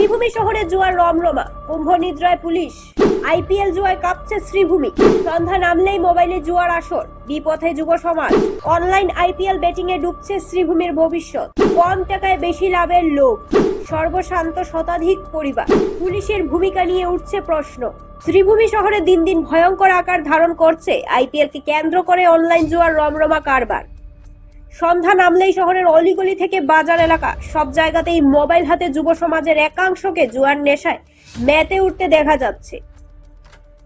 শ্রীভূমি শহরে জুয়ার রমরমা, কুম্ভ নিদ্রায় পুলিশ। আইপিএল জুয়ায় কাঁপছে শ্রীভূমি। সন্ধ্যা নামলেই মোবাইলে জুয়ার আসর, বিপথে যুব সমাজ। অনলাইন আইপিএল ব্যাটিং এ ডুবছে শ্রীভূমির ভবিষ্যৎ। কম টাকায় বেশি লাভের লোভ, সর্বশান্ত শতাধিক পরিবার। পুলিশের ভূমিকা নিয়ে উঠছে প্রশ্ন। শ্রীভূমি শহরে দিন দিন ভয়ঙ্কর আকার ধারণ করছে আইপিএল কে কেন্দ্র করে অনলাইন জুয়ার রমরমা কারবার। সন্ধ্যা নামলেই শহরের অলিগলি থেকে বাজার এলাকা সব জায়গাতেই মোবাইল হাতে যুব সমাজের একাংশকে জুয়ার নেশায় মেতে উঠতে দেখা যাচ্ছে।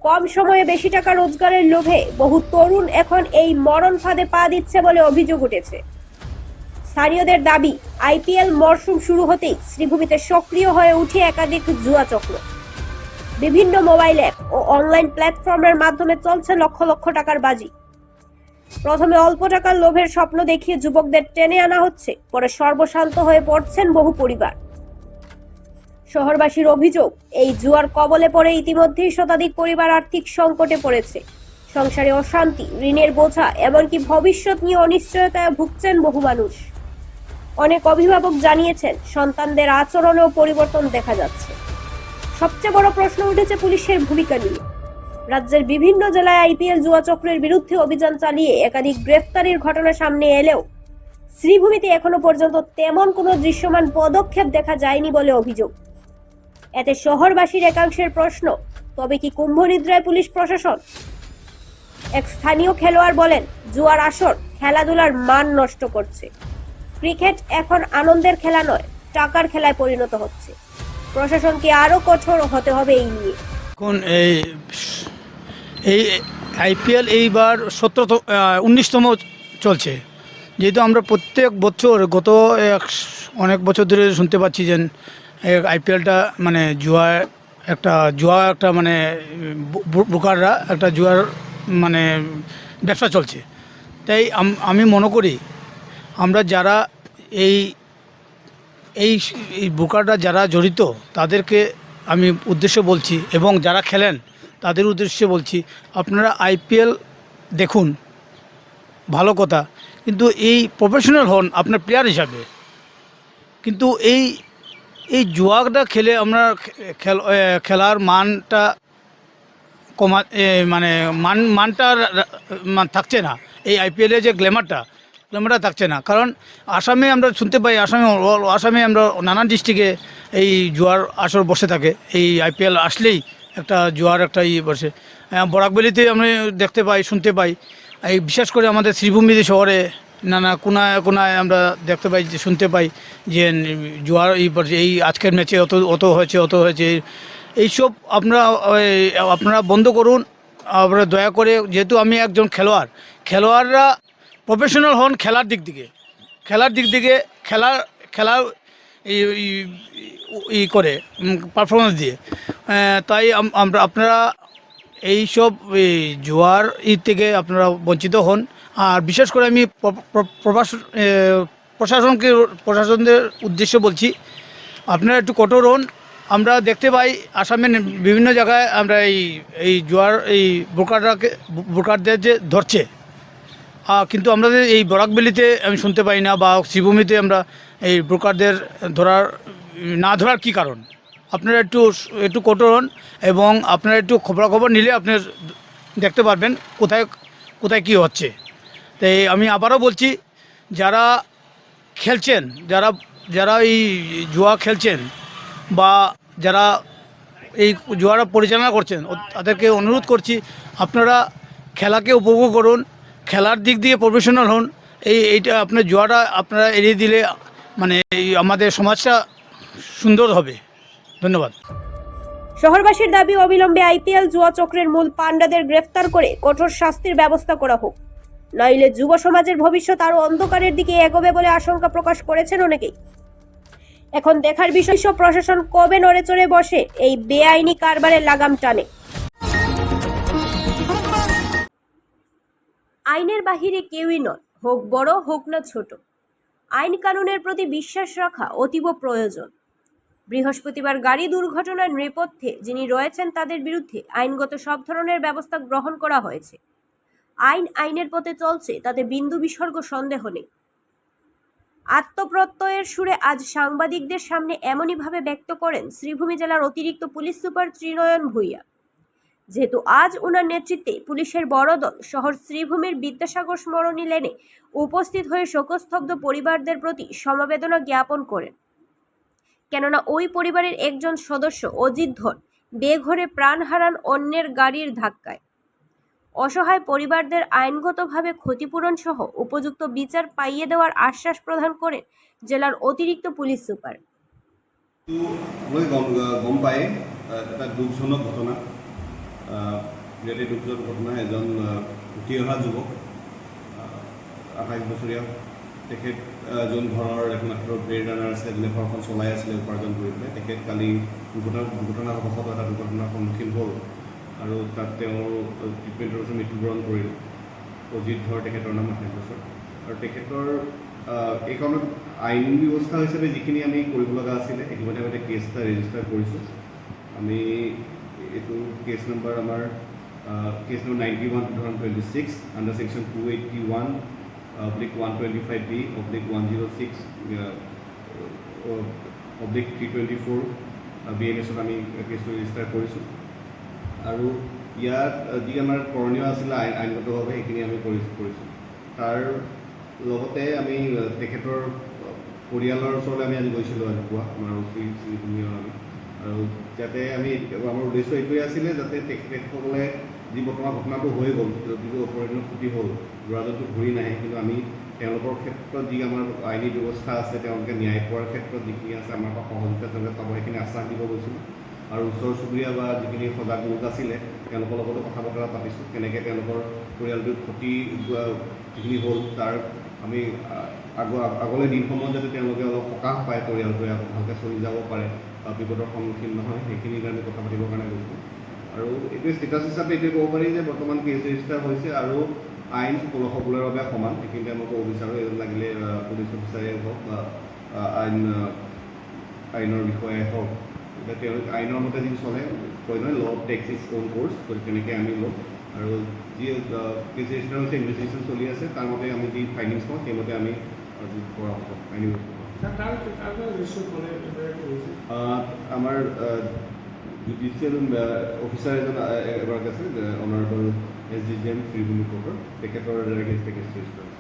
কম সময়ে বেশি টাকা রোজগারের লোভে বহু তরুণ এখন এই মরণ ফাঁদে পা দিচ্ছে বলে অভিযোগ উঠেছে। স্থানীয়দের দাবি, আইপিএল মরশুম শুরু হতেই শ্রীভূমিতে সক্রিয় হয়ে উঠে একাধিক জুয়া চক্র। বিভিন্ন মোবাইল অ্যাপ ও অনলাইন প্ল্যাটফর্মের মাধ্যমে চলছে লক্ষ লক্ষ টাকার বাজি। প্রথমে অল্প টাকার লোভের স্বপ্ন দেখিয়ে যুবকদের টেনে আনা হচ্ছে, পরে সর্বশান্ত হয়ে পড়ছেন বহু পরিবার। শহরবাসীর অভিযোগ, এই জুয়ার কবলে পড়ে ইতিমধ্যেই শতাধিক পরিবার আর্থিক সংকটে পড়েছে। সংসারে অশান্তি, ঋণের বোঝা, এমনকি ভবিষ্যৎ নিয়ে অনিশ্চয়তায় ভুগছেন বহু মানুষ। অনেক অভিভাবক জানিয়েছেন সন্তানদের আচরণেও পরিবর্তন দেখা যাচ্ছে। সবচেয়ে বড় প্রশ্ন উঠেছে পুলিশের ভূমিকা নিয়ে। রাজ্যের বিভিন্ন জেলায় আইপিএল জুয়া চক্রের বিরুদ্ধে অভিযান চালিয়ে একাধিক গ্রেফতারির ঘটনা সামনে এলেও শ্রীভূমিতে এখনো পর্যন্ত তেমন কোনো দৃশ্যমান পদক্ষেপ দেখা যায়নি বলে অভিযোগ। এতে শহরবাসীর একাংশের প্রশ্ন, তবে কি কুম্ভ নিদ্রায় পুলিশ প্রশাসন? এক স্থানীয় খেলোয়াড় বলেন, জুয়ার আসর খেলাধুলার মান নষ্ট করছে। ক্রিকেট এখন আনন্দের খেলা নয়, টাকার খেলায় পরিণত হচ্ছে। প্রশাসনকে আরো কঠোর হতে হবে এই নিয়ে। এখন এই আইপিএল এইবার 19তম চলছে। যেহেতু আমরা প্রত্যেক বছর অনেক বছর ধরে শুনতে পাচ্ছি যে আইপিএলটা মানে জুয়া একটা মানে ব্রোকাররা একটা জুয়ার মানে ব্যবসা চলছে। তাই আমি মনে করি আমরা যারা এই এই ব্রোকাররা যারা জড়িত তাদেরকে আমি উদ্দেশ্য বলছি, এবং যারা খেলেন তাদের উদ্দেশ্যে বলছি, আপনারা আইপিএল দেখুন, ভালো কথা, কিন্তু এই প্রফেশনাল হন আপনার প্লেয়ার হিসাবে। কিন্তু এই জুয়াটা খেলে আমরা খেলার মানটা মানে মানটা থাকছে না। এই আইপিএলে যে গ্ল্যামারটা থাকছে না। কারণ আসামে আমরা শুনতে পাই, আসামে আমরা নানান ডিস্ট্রিক্টে এই জুয়ার আসর বসে থাকে। এই আইপিএল আসলেই একটা জুয়ার একটা বসে। বরাকবেলিতে আমরা দেখতে পাই, শুনতে পাই। এই বিশেষ করে আমাদের শ্রীভূমি শহরে নানা কোনায় আমরা দেখতে পাই, যে শুনতে পাই যে জুয়ার এই আজকের ম্যাচে অত হয়েছে। এইসব আপনারা বন্ধ করুন। আপনারা দয়া করে, যেহেতু আমি একজন খেলোয়াড়রা প্রফেশনাল হন খেলার দিক থেকে খেলার করে পারফরমেন্স দিয়ে। তাই আপনারা এইসব জুয়ার থেকে বঞ্চিত হন। আর বিশেষ করে আমি প্রশাসনদের উদ্দেশ্য বলছি, আপনারা একটু কঠোর হন। আমরা দেখতে পাই আসামের বিভিন্ন জায়গায় আমরা এই জুয়ার ব্রোকারদের যে ধরছে, কিন্তু আমাদের এই বরাকবেলিতে আমি শুনতে পাই না, বা শ্রীভূমিতে আমরা এই ব্রোকারদের ধরার কি কারণ? আপনারা একটু কঠোর হন, এবং আপনারা একটু খবরাখবর নিলে আপনার দেখতে পারবেন কোথায় কী হচ্ছে। তাই আমি আবারও বলছি, যারা খেলছেন, যারা এই জুয়া খেলছেন বা যারা এই জুয়ারা পরিচালনা করছেন, তাদেরকে অনুরোধ করছি, আপনারা খেলাকে উপভোগ করুন, খেলার দিক দিয়ে প্রফেশনাল হন। এইটা আপনার জুয়াটা আপনারা এড়িয়ে দিলে মানে আমাদের সমাজটা সুন্দর হবে। ধন্যবাদ। শহরবাসীর দাবি, অবিলম্বে আইপিএল জুয়া চক্রের মূল পাণ্ডাদের গ্রেফতার করে কঠোর শাস্তির ব্যবস্থা করা হোক, নইলে যুব সমাজের ভবিষ্যৎ আরো অন্ধকারের দিকে এগোবে বলে আশঙ্কা প্রকাশ করেছেন অনেকেই। এখন দেখার বিষয়, প্রশাসন কবে নড়েচড়ে বসে এই বেআইনি কারবারের লাগাম টানে। আইনের বাহিরে কেউই নয়, হোক বড় হোক না ছোট। আইন কানুনের প্রতি বিশ্বাস রাখা অতীব প্রয়োজন। বৃহস্পতিবার গাড়ি দুর্ঘটনার নেপথ্যে যিনি রয়েছেন তাদের বিরুদ্ধে আইনগত সব ধরনের ব্যবস্থা গ্রহণ করা হয়েছে। আইনের পথে চলছে, তাতে বিন্দু বিসর্গ সন্দেহ নেই। আত্মপ্রত্যয়ের সুরে আজ সাংবাদিকদের সামনে এমনইভাবে ব্যক্ত করেন শ্রীভূমি জেলার অতিরিক্ত পুলিশ সুপার ত্রিনয়ন ভূঁইয়া। যেহেতু আজ ওনার নেতৃত্বে পুলিশের বড় দল শহর শ্রীভূমির বিদ্যাসাগর স্মরণী লেনে উপস্থিত হয়ে শোকস্তব্ধ পরিবারদের প্রতি সমবেদনা জ্ঞাপন করেন। কেননা ওই পরিবারের একজন সদস্য অজিত ধর বেঘরে প্রাণ হারান অন্যের গাড়ির ধাক্কায়। অসহায় পরিবারদের আইনগতভাবে ক্ষতিপূরণ সহ উপযুক্ত বিচার পাইয়ে দেওয়ার আশ্বাস প্রদান করেন জেলার অতিরিক্ত পুলিশ সুপার। মই গম পাই এটা দুখজনক ঘটনা, বিৰাটেই দুখজনক ঘটনা। এজন উঠি অহা যুৱক 28 বছৰীয়া, তেখেত যোন ঘৰৰ একমাত্ৰ ব্ৰেড ৰানাৰ আছিলে, যোনে ঘৰখন চলাই আছিলে উপাৰ্জন কৰি পেলাই, তেখেত কালি দুৰ্ঘটনাবশতঃ এটা দুৰ্ঘটনাৰ সন্মুখীন হ'ল আৰু তাত তেওঁৰ ট্ৰিটমেণ্টৰ পিছত মৃত্যুবৰণ কৰিল। অজিত ধৰ, তেখেতৰ নাম 28 বছৰ। আৰু তেখেতৰ এই কাৰণত আইন ব্যৱস্থা হিচাপে যিখিনি আমি কৰিব লগা আছিলে ইতিমধ্যে আমি কেছ এটা ৰেজিষ্টাৰ কৰিছোঁ। আমি এইটো কেছ নম্বৰ আমাৰ case number 91/2026 under section 281/125B/101/324 BNSত আমি কেছটো ৰেজিষ্টাৰ কৰিছোঁ। আৰু ইয়াত যি আমাৰ কৰণীয় আছিলে আইনগতভাৱে সেইখিনি আমি কৰিছোঁ। তাৰ লগতে আমি তেখেতৰ পৰিয়ালৰ ওচৰলৈ আমি আজি গৈছিলোঁ ৰাতিপুৱা, আমাৰ শ্ৰীভূমিৰ আমি, আৰু যাতে আমি আমাৰ উদ্দেশ্য এইটোৱে আছিলে যাতে তেখেতসকলে যি বৰ্তমান ঘটনাটো হৈ গ'ল, যিটো অপৰাধৰ ক্ষতি হ'ল, ল'ৰাজনটো ঘূৰি নাহে, কিন্তু আমি তেওঁলোকৰ ক্ষেত্ৰত যি আমাৰ আইনী ব্যৱস্থা আছে, তেওঁলোকে ন্যায় পোৱাৰ ক্ষেত্ৰত যিখিনি আছে আমাৰ পৰা সহযোগিতা তেওঁলোকে পাব, সেইখিনি আশ্বাস দিব গৈছিলোঁ। আৰু ওচৰ চুবুৰীয়া বা যিখিনি সজাগ লোক আছিলে তেওঁলোকৰ লগতো কথা বতৰা পাতিছোঁ, কেনেকৈ তেওঁলোকৰ পৰিয়ালটোৰ ক্ষতি যিখিনি হ'ল তাৰ আমি আগলৈ দিনসমূহত যাতে তেওঁলোকে অলপ সকাহ পায়, পৰিয়ালটোৱে ভালকৈ চলি যাব পাৰে বা বিপদৰ সন্মুখীন নহয়, সেইখিনিৰ কাৰণে কথা পাতিবৰ কাৰণে গৈছোঁ। আৰু এইটোৱে ষ্টেটাছ হিচাপে এইটোৱে ক'ব পাৰি যে বৰ্তমান কেছ ৰেজিষ্টাৰ হৈছে আৰু আইন সকলোৰে বাবে সমান। সেইখিনিতে মই ক'ব বিচাৰোঁ, এজন লাগিলে পুলিচ অফিচাৰেই হওক বা আইনৰ বিষয়াই হওক, তেওঁলোক আইনৰ মতে যি চলে, কয় নহয় ল টেক্স ইজ অন কোৰ্চ, গতিকে তেনেকৈ আমি লওঁ। আৰু যি কেছ ৰেজিষ্টাৰ হৈছে, ইনভেষ্টিগেশ্যন চলি আছে, তাৰ মতে আমি যি ফাইণ্ডিংছ পাওঁ সেইমতে আমি কৰা হ'ব আইনী ব্যৱস্থা। আমাৰ জুডিচিয়েল অফিচাৰ এগৰাকী আছে, অনাৰেবল SDGM শ্ৰীভূমি কোৰ্টৰ, তেখেতৰ কেছ ৰেজিষ্টাৰ আছে।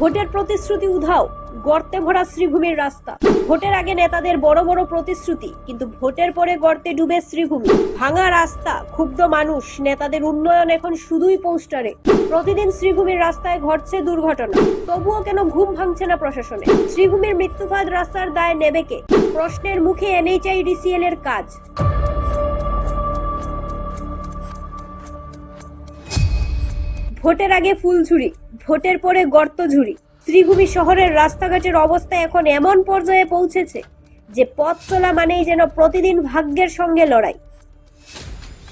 ভোটের প্রতিশ্রুতি উধাও, গর্তে ভরা শ্রীভূমির রাস্তা। ভোটের আগে নেতাদের বড় বড় প্রতিশ্রুতি, কিন্তু ভোটের পরে গর্তে ডুবে শ্রীভূমি। ভাঙা রাস্তা, ক্ষুব্ধ মানুষ, নেতাদের উন্নয়ন এখন শুধুই পোস্টারে। প্রতিদিন শ্রীভূমির রাস্তায় ঘটছে দুর্ঘটনা, তবুও কেন ঘুম ভাঙছে না প্রশাসনে? শ্রীভূমির মৃত্যুফাদ রাস্তার দায় নেবে কে? প্রশ্নের মুখে NHIDCL এর কাজ। ভোটের আগে ফুলঝুরি, ভোটের পরে গর্ত ঝুরি। শ্রীভূমি শহরের রাস্তাঘাটের অবস্থা এখন এমন পর্যায়ে পৌঁছেছে যে পথ চলা মানেই যেন প্রতিদিন ভাগ্যের সঙ্গে লড়াই।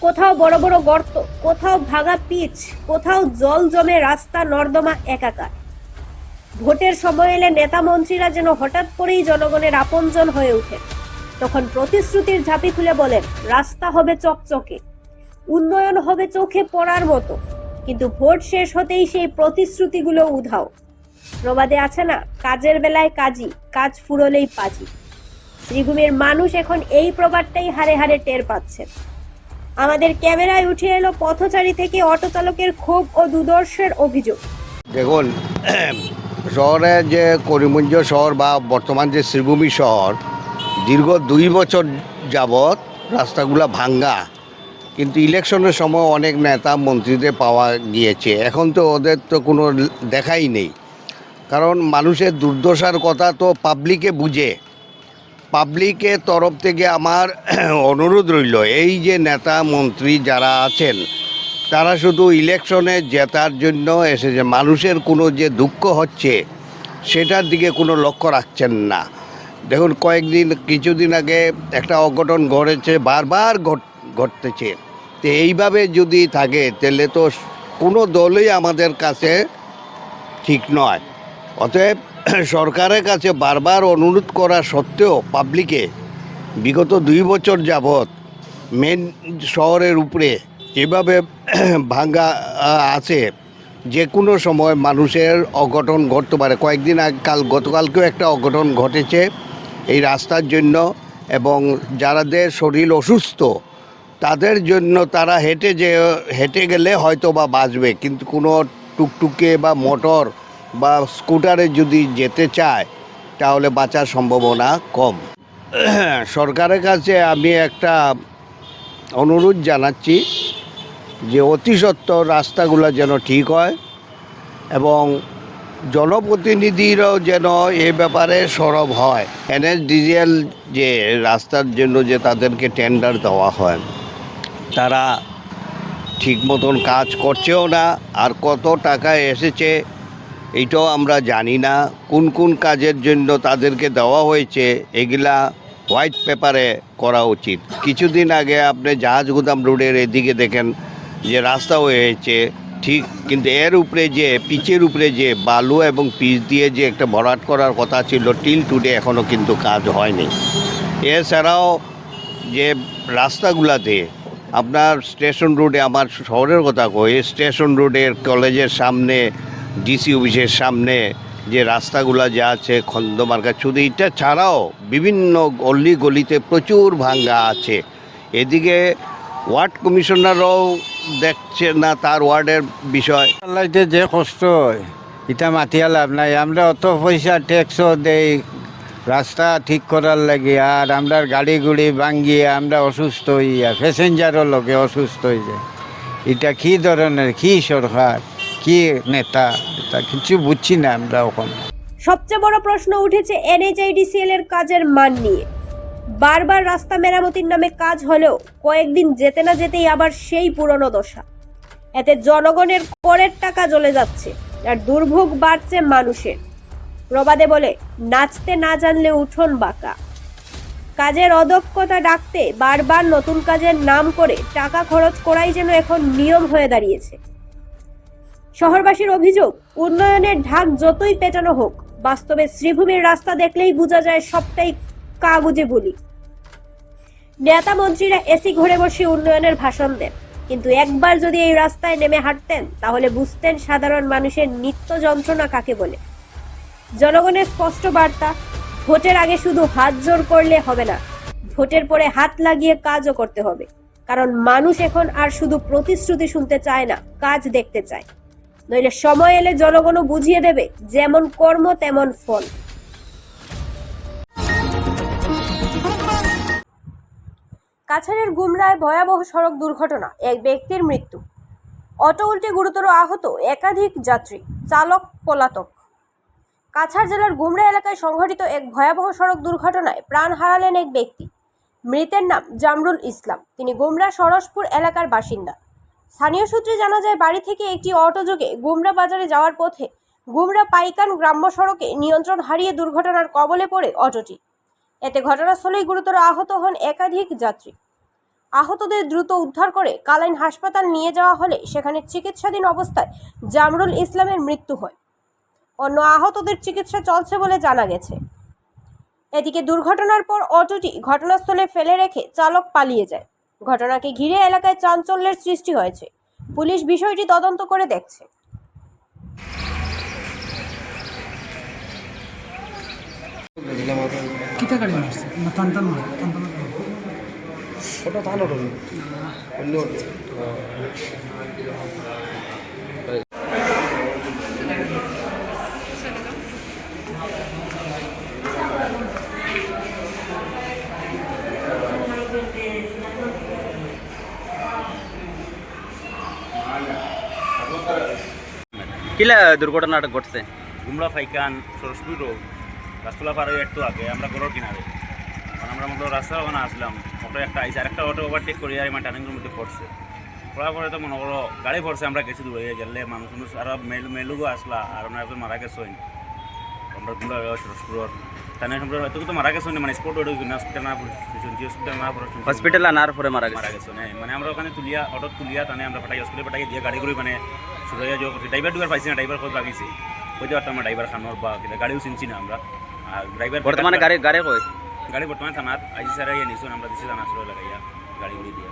কোথাও বড় বড় গর্ত, কোথাও ভাঙা পিচ, কোথাও জল জমে রাস্তা নর্দমা একাকার। ভোটের সময় এলে নেতা মন্ত্রীরা যেন হঠাৎ করেই জনগণের আপনজন হয়ে ওঠে। তখন প্রতিশ্রুতির ঝাঁপি খুলে বলেন রাস্তা হবে চকচকে, উন্নয়ন হবে চোখে পড়ার মতো, কিন্তু ভোট শেষ হতেই সেই প্রতিশ্রুতিগুলো উধাও। প্রবাদে আছে না, কাজের বেলায় কাজী, কাজ ফুরলেই পাজি। শ্রীভূমির মানুষ এখন এই প্রবাদটাই হারে হারে টের পাচ্ছেন। আমাদের ক্যামেরায় উঠে এলো পথচারী থেকে অটো চালকের ক্ষোভ ও দুর্দর্শের অভিযোগ। দেখুন, শহরে যে করিমগঞ্জ শহর বা বর্তমান যে শ্রীভূমি শহর, দীর্ঘ 2 বছর যাবৎ রাস্তাগুলো ভাঙ্গা, কিন্তু ইলেকশনের সময় অনেক নেতা মন্ত্রীদের পাওয়া গিয়েছে, এখন তো ওদের তো কোনো দেখাই নেই। কারণ মানুষের দুর্দশার কথা তো পাবলিকে বুঝে। পাবলিকের তরফ থেকে আমার অনুরোধ রইল, এই যে নেতা মন্ত্রী যারা আছেন তারা শুধু ইলেকশনে জেতার জন্য এসেছে, মানুষের কোনো যে দুঃখ হচ্ছে সেটার দিকে কোনো লক্ষ্য রাখছেন না। দেখুন, কিছুদিন আগে একটা অঘটন ঘটেছে, বারবার ঘটতেছে। তো এইভাবে যদি থাকে তাহলে তো কোনো দলই আমাদের কাছে ঠিক নয়। অতএব সরকারের কাছে বারবার অনুরোধ করা সত্ত্বেও পাবলিকে বিগত 2 বছর যাবৎ মেন শহরের উপরে যেভাবে ভাঙ্গা আছে, যে কোনো সময় মানুষের অঘটন ঘটতে পারে। কয়েকদিন গতকালকেও একটা অঘটন ঘটেছে এই রাস্তার জন্য, এবং যাদের শরীর অসুস্থ তাদের জন্য তারা হেঁটে গেলে হয়তো বা বাঁচবে, কিন্তু কোনো টুকটুকে বা মোটর বা স্কুটারে যদি যেতে চায় তাহলে বাঁচার সম্ভাবনা কম। সরকারের কাছে আমি একটা অনুরোধ জানাচ্ছি যে অতি সত্বর রাস্তাগুলো যেন ঠিক হয়, এবং জনপ্রতিনিধিরাও যেন এ ব্যাপারে সরব হয়। NSDL যে রাস্তার জন্য যে তাদেরকে টেন্ডার দেওয়া হয়, তারা ঠিক মতন কাজ করছেও না, আর কত টাকা এসেছে এইটাও আমরা জানি না। কোন কোন কাজের জন্য তাদেরকে দেওয়া হয়েছে এগুলা হোয়াইট পেপারে করা উচিত। কিছুদিন আগে আপনি জাহাজ গুদাম রোডের এদিকে দেখেন যে রাস্তা হয়েছে ঠিক, কিন্তু এর উপরে যে পিচের উপরে যে বালু এবং পিচ দিয়ে যে একটা ভরাট করার কথা ছিল, টিল টুডে এখনও কিন্তু কাজ হয়নি। এছাড়াও যে রাস্তাগুলাতে আপনার স্টেশন রোডে, আমার শহরের কথা কই, স্টেশন রোডের কলেজের সামনে, ডিসি অফিসের সামনে যে রাস্তাগুলো যা আছে খন্দমার্কা, শুধু এটা ছাড়াও বিভিন্ন গলি গলিতে প্রচুর ভাঙ্গা আছে। এদিকে ওয়ার্ড কমিশনারও দেখছে না তার ওয়ার্ডের বিষয়। চালাইতে যে কষ্ট হয় এটা মাথিয়া লাভ নাই। আমরা অত পয়সা ট্যাক্সও দেই রাস্তা ঠিক করার লাগে, আর আমরা গাড়ি গুড়ি ভাঙ্গিয়ে আমরা অসুস্থ হইয়া, প্যাসেঞ্জারও লোকে অসুস্থ হয়ে যায়। এটা কী ধরনের, কী সরকার, কী নেতা, এটা কিছু বুঝছি না আমরা এখন। সবচেয়ে বড় প্রশ্ন উঠেছে NHIDCL এর কাজের মান নিয়ে। বারবার রাস্তা মেরামতির নামে কাজ হলেও কয়েকদিন যেতে না যেতেই আবার সেই পুরনো দশা। এতে জনগণের করের টাকা জ্বলে যাচ্ছে, আর দুর্ভোগ বাড়ছে মানুষের। প্রবাদে বলে, নাচতে না জানলে উঠোন বাঁকা। কাজের অদক্ষতা ডাকতে বারবার নতুন কাজের নাম করে টাকা খরচ করাই যেন এখন নিয়ম হয়ে দাঁড়িয়েছে। শহরবাসীর অভিযোগ, উন্নয়নের ঢাক যতই পেটানো হোক, বাস্তবে শ্রীভূমির রাস্তা দেখলেই বোঝা যায় সবটাই কাগুজে বলি। নেতা মন্ত্রীরা এসি ঘরে বসে উন্নয়নের ভাষণ দেন, কিন্তু একবার যদি এই রাস্তায় নেমে হাঁটতেন তাহলে বুঝতেন সাধারণ মানুষের নিত্য যন্ত্রণা কাকে বলে। জনগণের স্পষ্ট বার্তা, ভোটের আগে শুধু হাত জোর করলে হবে না, ভোটের পরে হাত লাগিয়ে কাজও করতে হবে। কারণ মানুষ এখন আর শুধু প্রতিশ্রুতি শুনতে চায় না, কাজ দেখতে চায়। নইলে সময় এলে জনগণও বুঝিয়ে দেবে, যেমন কর্ম তেমন ফল। কাছাড়ের গুমরায় ভয়াবহ সড়ক দুর্ঘটনা, এক ব্যক্তির মৃত্যু। অটো উল্টে গুরুতর আহত একাধিক যাত্রী, চালক পলাতক। কাছাড় জেলার গুমরা এলাকায় সংঘটিত এক ভয়াবহ সড়ক দুর্ঘটনায় প্রাণ হারালেন এক ব্যক্তি। মৃতের নাম জামরুল ইসলাম। তিনি গুমরা সরসপুর এলাকার বাসিন্দা। স্থানীয় সূত্রে জানা যায়, বাড়ি থেকে একটি অটোযোগে গুমরা বাজারে যাওয়ার পথে গুমরা পাইকান গ্রাম্য সড়কে নিয়ন্ত্রণ হারিয়ে দুর্ঘটনার কবলে পড়ে অটোটি। এতে ঘটনাস্থলেই গুরুতর আহত হন একাধিক যাত্রী। আহতদের দ্রুত উদ্ধার করে কালাইন হাসপাতাল নিয়ে যাওয়া হলে সেখানে চিকিৎসাধীন অবস্থায় জামরুল ইসলামের মৃত্যু হয়। অন্য আহতদের চিকিৎসা চলছে বলে জানা গেছে। এদিকে দুর্ঘটনার পর অটোটি ঘটনাস্থলে ফেলে রেখে চালক পালিয়ে যায়। ঘটনাকে ঘিরে এলাকায় চাঞ্চল্যের সৃষ্টি হয়েছে। পুলিশ বিষয়টি তদন্ত করে দেখছে। কিতা গাড়ি মারছে না টানটান মার টানটান ওটা তাহলে অন্য কিলা দুর্ঘটনাটা ঘটছে? গুমরা ফাইকান সরস্বতী রোড গাছতলা পার হয়ে একটু আগে আমরা ঘরের কিনারে, আমরা মতো রাস্তা ওখানে আসলাম, অটো একটা আইসে আর একটা অটো ওভারটেক করি আর আমার টার্নিংয়ের মধ্যে পড়ছে। পড়ার পরে তো মনে করো গাড়ি পড়ছে, আমরা গেছি দূরে গেলে মানুষ আর মেলুগো আসলা আর আমরা একজন মারা গেছে আমরা গুমরা সরস্বতীর টানে এত তো মারা গেছে মানে স্পট হসপিটাল না হসপিটাল না হসপিটাল আনার পরে মারা গেছে মানে আমরা ওখানে তুলিয়া অটো তুলিয়া টানে আমরা পাঠাই হসপিটালে পাঠাই দিয়ে গাড়ি করে মানে ছুটে যাওয়া করছি। ড্রাইভার পাইছি না, ড্রাইভার খোঁজ লাগিয়েছি, হইতে পারতাম আমরা ড্রাইভার খানোর বা গাড়িও চিনছি না আমরা। আর ড্রাইভার বর্তমানে গাড়ি কই? গাড়ি বর্তমানে থানার আইসি স্যার নিয়েছেন, আমরা দিচ্ছি থানা আসলে লাগাইয়া গাড়ি দিয়ে